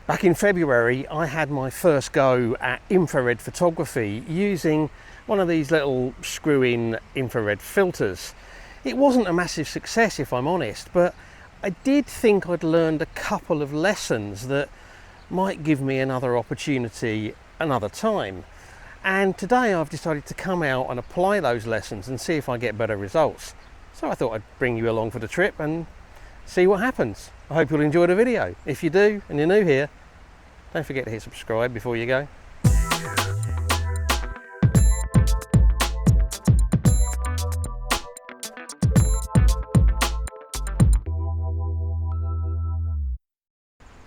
Back in February, I had my first go at infrared photography using one of these little screw-in infrared filters. It wasn't a massive success, if I'm honest, but I did think I'd learned a couple of lessons that might give me another opportunity another time. And today I've decided to come out and apply those lessons and see if I get better results. So I thought I'd bring you along for the trip and see what happens. I hope you'll enjoy the video. If you do and you're new here, don't forget to hit subscribe before you go.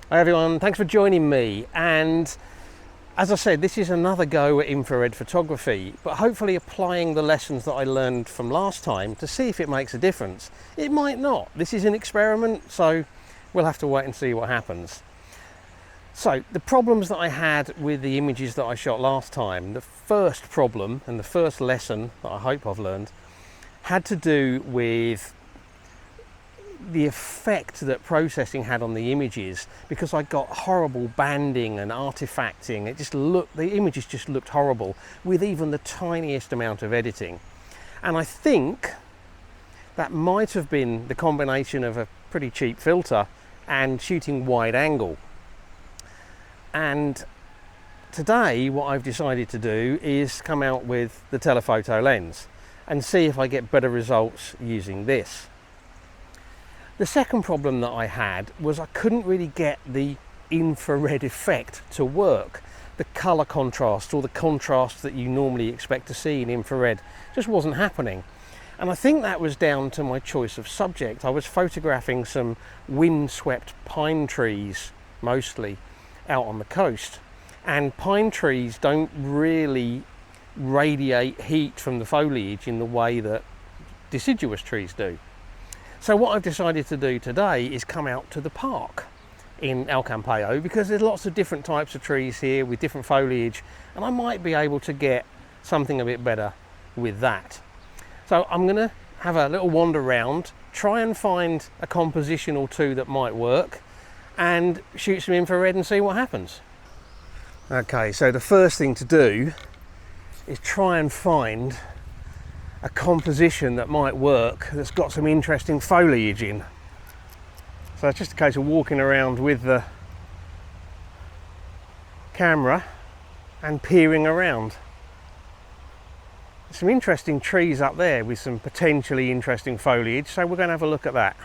Hi everyone, thanks for joining me. And as I said, this is another go at infrared photography, but hopefully applying the lessons that I learned from last time to see if it makes a difference. It might not. This is an experiment, so we'll have to wait and see what happens. So the problems that I had with the images that I shot last time, the first problem and the first lesson that I hope I've learned had to do with the effect that processing had on the images, because I got horrible banding and artifacting. The images just looked horrible with even the tiniest amount of editing. And I think that might have been the combination of a pretty cheap filter and shooting wide angle. And today what I've decided to do is come out with the telephoto lens and see if I get better results using this. The second problem that I had was I couldn't really get the infrared effect to work. The colour contrast, or the contrast that you normally expect to see in infrared, just wasn't happening. And I think that was down to my choice of subject. I was photographing some windswept pine trees, mostly, out on the coast. And pine trees don't really radiate heat from the foliage in the way that deciduous trees do. So what I've decided to do today is come out to the park in El Campello, because there's lots of different types of trees here with different foliage, and I might be able to get something a bit better with that. So I'm going to have a little wander around, try and find a composition or two that might work, and shoot some infrared and see what happens. Okay, so the first thing to do is try and find a composition that might work, that's got some interesting foliage in. So it's just a case of walking around with the camera and peering around. Some interesting trees up there with some potentially interesting foliage, so we're going to have a look at that.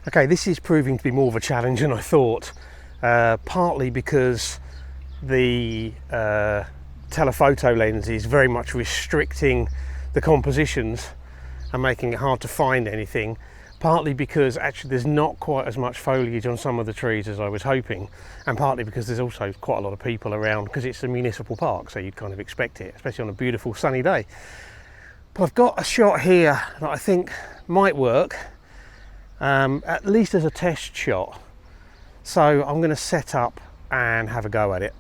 Okay, this is proving to be more of a challenge than I thought, partly because the telephoto lens is very much restricting the compositions and making it hard to find anything, partly because actually there's not quite as much foliage on some of the trees as I was hoping, and partly because there's also quite a lot of people around, because it's a municipal park, so you'd kind of expect it, especially on a beautiful sunny day. But I've got a shot here that I think might work, at least as a test shot, so I'm going to set up and have a go at it.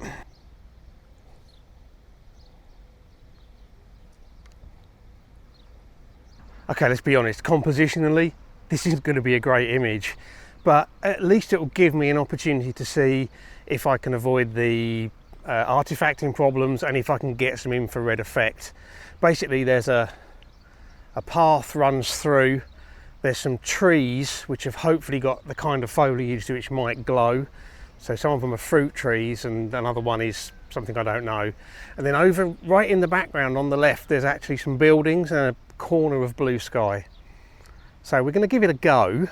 Okay, let's be honest, compositionally, this isn't going to be a great image, but at least it will give me an opportunity to see if I can avoid the artifacting problems and if I can get some infrared effect. Basically, there's a path runs through, there's some trees which have hopefully got the kind of foliage which might glow. So some of them are fruit trees and another one is something I don't know. And then over right in the background on the left, there's actually some buildings and a corner of blue sky. So we're going to give it a go.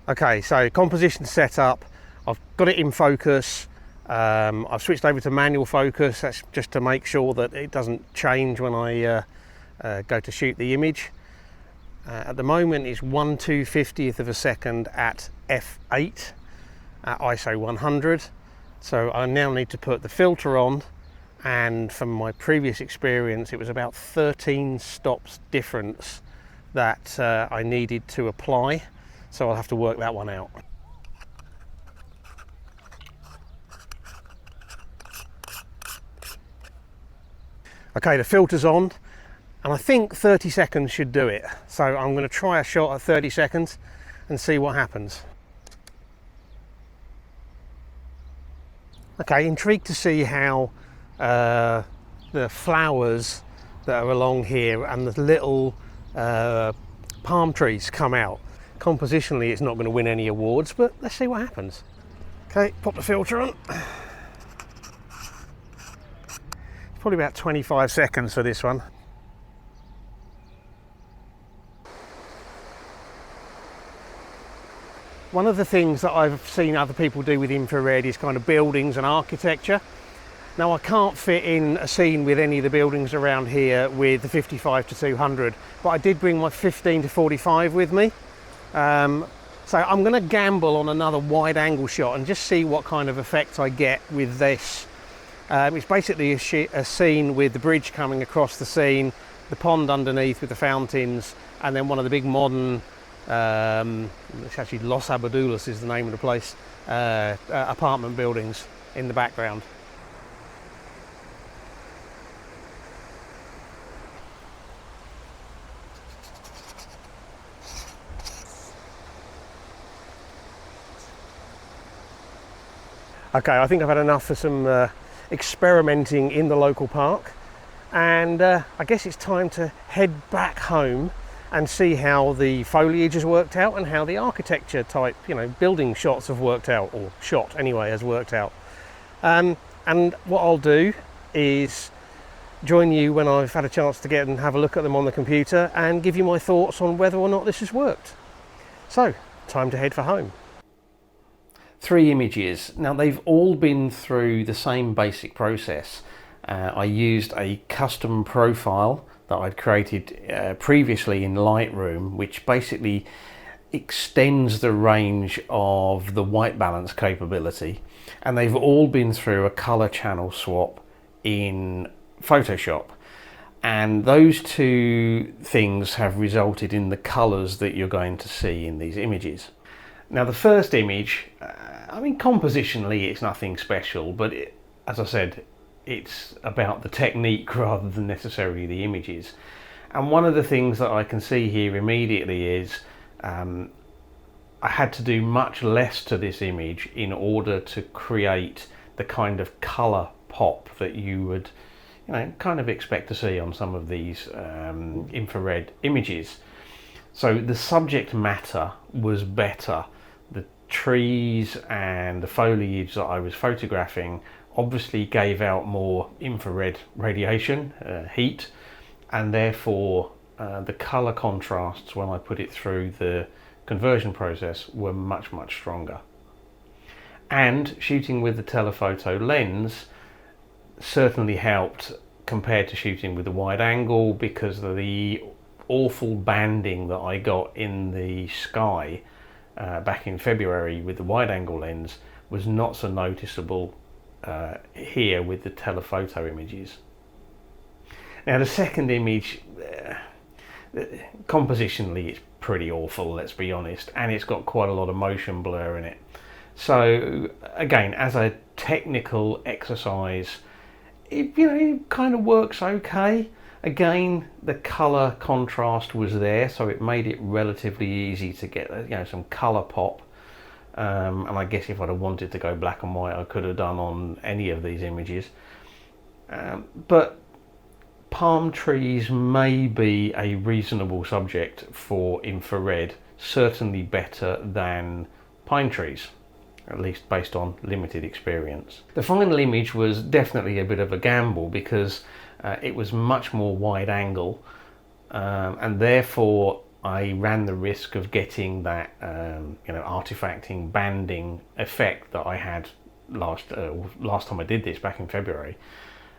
Okay, so composition set up, I've got it in focus, I've switched over to manual focus, that's just to make sure that it doesn't change when I go to shoot the image. At the moment it's 1/250th of a second at f8 at ISO 100, so I now need to put the filter on, and from my previous experience it was about 13 stops difference that I needed to apply, so I'll have to work that one out. Okay, the filter's on, and I think 30 seconds should do it, so I'm going to try a shot at 30 seconds and see what happens. Okay, intrigued to see how the flowers that are along here and the little palm trees come out. Compositionally, it's not going to win any awards, but let's see what happens. Okay, pop the filter on. It's probably about 25 seconds for this one. One of the things that I've seen other people do with infrared is kind of buildings and architecture. Now I can't fit in a scene with any of the buildings around here with the 55 to 200, but I did bring my 15 to 45 with me. So I'm going to gamble on another wide angle shot and just see what kind of effect I get with this. It's basically a scene with the bridge coming across the scene, the pond underneath with the fountains, and then one of the big modern, it's actually Los Abadulas is the name of the place, apartment buildings in the background. Okay, I think I've had enough for some experimenting in the local park, and I guess it's time to head back home and see how the foliage has worked out and how the architecture type, building shots have worked out, or shot anyway, has worked out. And what I'll do is join you when I've had a chance to get and have a look at them on the computer and give you my thoughts on whether or not this has worked. So, time to head for home. 3 images. Now they've all been through the same basic process. I used a custom profile that I'd created previously in Lightroom, which basically extends the range of the white balance capability, and they've all been through a color channel swap in Photoshop, and those 2 things have resulted in the colors that you're going to see in these images. Now the first image, compositionally it's nothing special, but as I said, it's about the technique rather than necessarily the images. And one of the things that I can see here immediately is I had to do much less to this image in order to create the kind of colour pop that you would kind of expect to see on some of these infrared images. So the subject matter was better. The trees and the foliage that I was photographing obviously gave out more infrared radiation, heat, and therefore the colour contrasts when I put it through the conversion process were much stronger. And shooting with the telephoto lens certainly helped compared to shooting with the wide angle, because of the awful banding that I got in the sky back in February with the wide angle lens was not so noticeable here with the telephoto images. Now the second image, compositionally it's pretty awful, let's be honest, and it's got quite a lot of motion blur in it. So again, as a technical exercise, it kind of works okay. Again, the colour contrast was there, so it made it relatively easy to get some colour pop. And I guess if I'd have wanted to go black and white, I could have done on any of these images. But palm trees may be a reasonable subject for infrared, certainly better than pine trees, at least based on limited experience. The final image was definitely a bit of a gamble, because it was much more wide angle, and therefore I ran the risk of getting that artifacting banding effect that I had last time I did this back in February.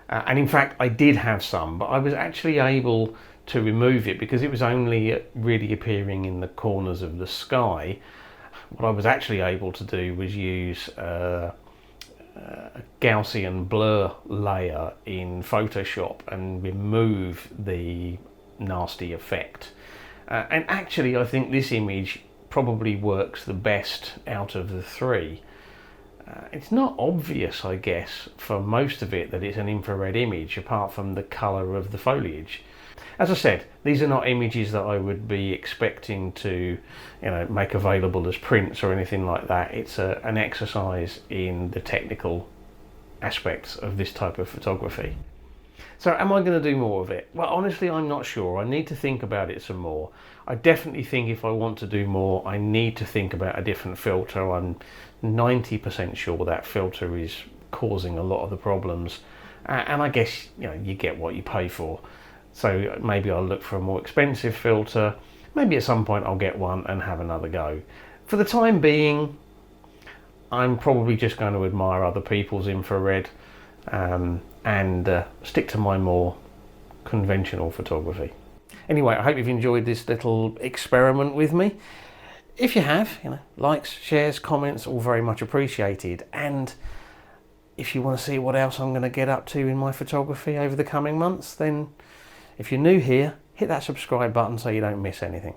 And in fact I did have some, but I was actually able to remove it because it was only really appearing in the corners of the sky. What I was actually able to do was use a Gaussian blur layer in Photoshop and remove the nasty effect. And actually I think this image probably works the best out of the 3. It's not obvious, I guess, for most of it that it's an infrared image, apart from the colour of the foliage. As I said, these are not images that I would be expecting to make available as prints or anything like that. It's an exercise in the technical aspects of this type of photography. So am I going to do more of it? Well, honestly, I'm not sure. I need to think about it some more. I definitely think if I want to do more, I need to think about a different filter. I'm 90% sure that filter is causing a lot of the problems. And I guess, you know, you get what you pay for. So maybe I'll look for a more expensive filter. Maybe at some point I'll get one and have another go. For the time being, I'm probably just going to admire other people's infrared and stick to my more conventional photography. Anyway, I hope you've enjoyed this little experiment with me. If you have, you know, likes, shares, comments, all very much appreciated. And if you want to see what else I'm going to get up to in my photography over the coming months, then if you're new here, hit that subscribe button so you don't miss anything.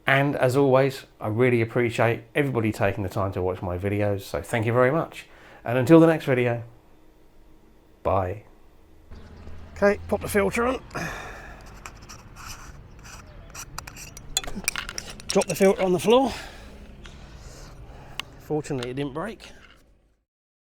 And as always, I really appreciate everybody taking the time to watch my videos, so thank you very much. And until the next video, bye. Okay, pop the filter on. Drop the filter on the floor. Fortunately, it didn't break.